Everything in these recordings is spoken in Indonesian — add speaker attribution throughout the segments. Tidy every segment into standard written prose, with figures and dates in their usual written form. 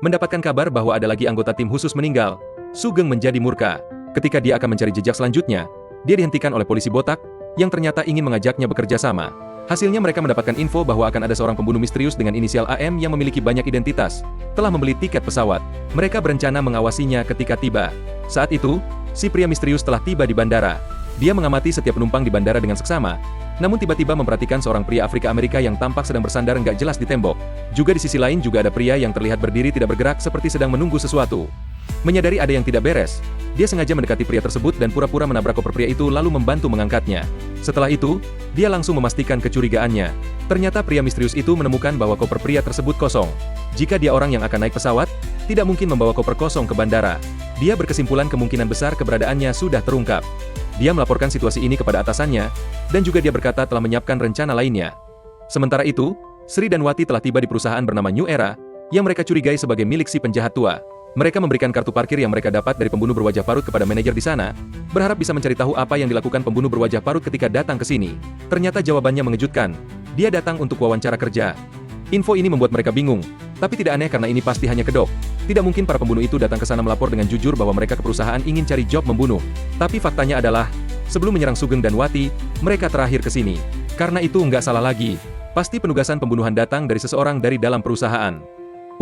Speaker 1: Mendapatkan kabar bahwa ada lagi anggota tim khusus meninggal, Sugeng menjadi murka. Ketika dia akan mencari jejak selanjutnya, dia dihentikan oleh polisi botak, yang ternyata ingin mengajaknya bekerja sama. Hasilnya mereka mendapatkan info bahwa akan ada seorang pembunuh misterius dengan inisial AM yang memiliki banyak identitas, telah membeli tiket pesawat. Mereka berencana mengawasinya ketika tiba. Saat itu, si pria misterius telah tiba di bandara. Dia mengamati setiap penumpang di bandara dengan seksama, namun tiba-tiba memperhatikan seorang pria Afrika Amerika yang tampak sedang bersandar nggak jelas di tembok. Juga di sisi lain juga ada pria yang terlihat berdiri tidak bergerak seperti sedang menunggu sesuatu. Menyadari ada yang tidak beres, dia sengaja mendekati pria tersebut dan pura-pura menabrak koper pria itu lalu membantu mengangkatnya. Setelah itu, dia langsung memastikan kecurigaannya. Ternyata pria misterius itu menemukan bahwa koper pria tersebut kosong. Jika dia orang yang akan naik pesawat, tidak mungkin membawa koper kosong ke bandara. Dia berkesimpulan kemungkinan besar keberadaannya sudah terungkap. Dia melaporkan situasi ini kepada atasannya, dan juga dia berkata telah menyiapkan rencana lainnya. Sementara itu, Sri dan Wati telah tiba di perusahaan bernama New Era, yang mereka curigai sebagai milik si penjahat tua. Mereka memberikan kartu parkir yang mereka dapat dari pembunuh berwajah parut kepada manajer di sana, berharap bisa mencari tahu apa yang dilakukan pembunuh berwajah parut ketika datang ke sini. Ternyata jawabannya mengejutkan. Dia datang untuk wawancara kerja. Info ini membuat mereka bingung, tapi tidak aneh karena ini pasti hanya kedok. Tidak mungkin para pembunuh itu datang ke sana melapor dengan jujur bahwa mereka ke perusahaan ingin cari job membunuh. Tapi faktanya adalah, sebelum menyerang Sugeng dan Wati, mereka terakhir ke sini. Karena itu nggak salah lagi. Pasti penugasan pembunuhan datang dari seseorang dari dalam perusahaan.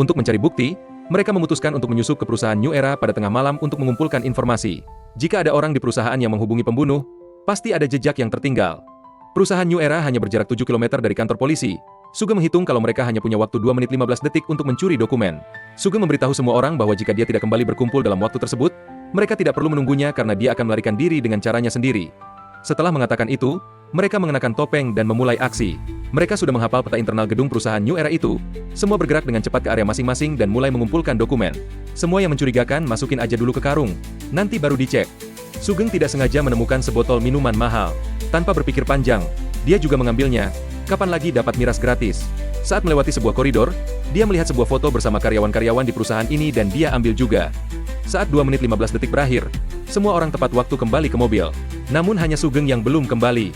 Speaker 1: Untuk mencari bukti, mereka memutuskan untuk menyusup ke perusahaan New Era pada tengah malam untuk mengumpulkan informasi. Jika ada orang di perusahaan yang menghubungi pembunuh, pasti ada jejak yang tertinggal. Perusahaan New Era hanya berjarak 7 km dari kantor polisi. Sugeng menghitung kalau mereka hanya punya waktu 2 menit 15 detik untuk mencuri dokumen. Sugeng memberitahu semua orang bahwa jika dia tidak kembali berkumpul dalam waktu tersebut, mereka tidak perlu menunggunya karena dia akan melarikan diri dengan caranya sendiri. Setelah mengatakan itu, mereka mengenakan topeng dan memulai aksi. Mereka sudah menghafal peta internal gedung perusahaan New Era itu. Semua bergerak dengan cepat ke area masing-masing dan mulai mengumpulkan dokumen. Semua yang mencurigakan masukin aja dulu ke karung, nanti baru dicek. Sugeng tidak sengaja menemukan sebotol minuman mahal. Tanpa berpikir panjang, dia juga mengambilnya. Kapan lagi dapat miras gratis? Saat melewati sebuah koridor, dia melihat sebuah foto bersama karyawan-karyawan di perusahaan ini dan dia ambil juga. Saat 2 menit 15 detik berakhir, semua orang tepat waktu kembali ke mobil. Namun hanya Sugeng yang belum kembali.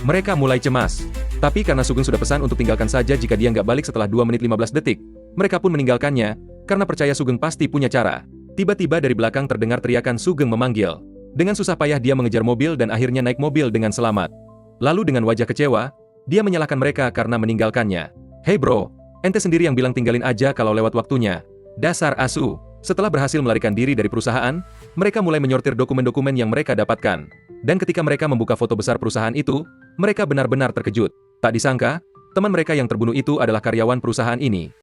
Speaker 1: Mereka mulai cemas. Tapi karena Sugeng sudah pesan untuk tinggalkan saja jika dia nggak balik setelah 2 menit 15 detik, mereka pun meninggalkannya, karena percaya Sugeng pasti punya cara. Tiba-tiba dari belakang terdengar teriakan Sugeng memanggil. Dengan susah payah dia mengejar mobil dan akhirnya naik mobil dengan selamat. Lalu dengan wajah kecewa, dia menyalahkan mereka karena meninggalkannya. "Hei bro, ente sendiri yang bilang tinggalin aja kalau lewat waktunya. Dasar asu." Setelah berhasil melarikan diri dari perusahaan, mereka mulai menyortir dokumen-dokumen yang mereka dapatkan. Dan ketika mereka membuka foto besar perusahaan itu, mereka benar-benar terkejut. Tak disangka, teman mereka yang terbunuh itu adalah karyawan perusahaan ini.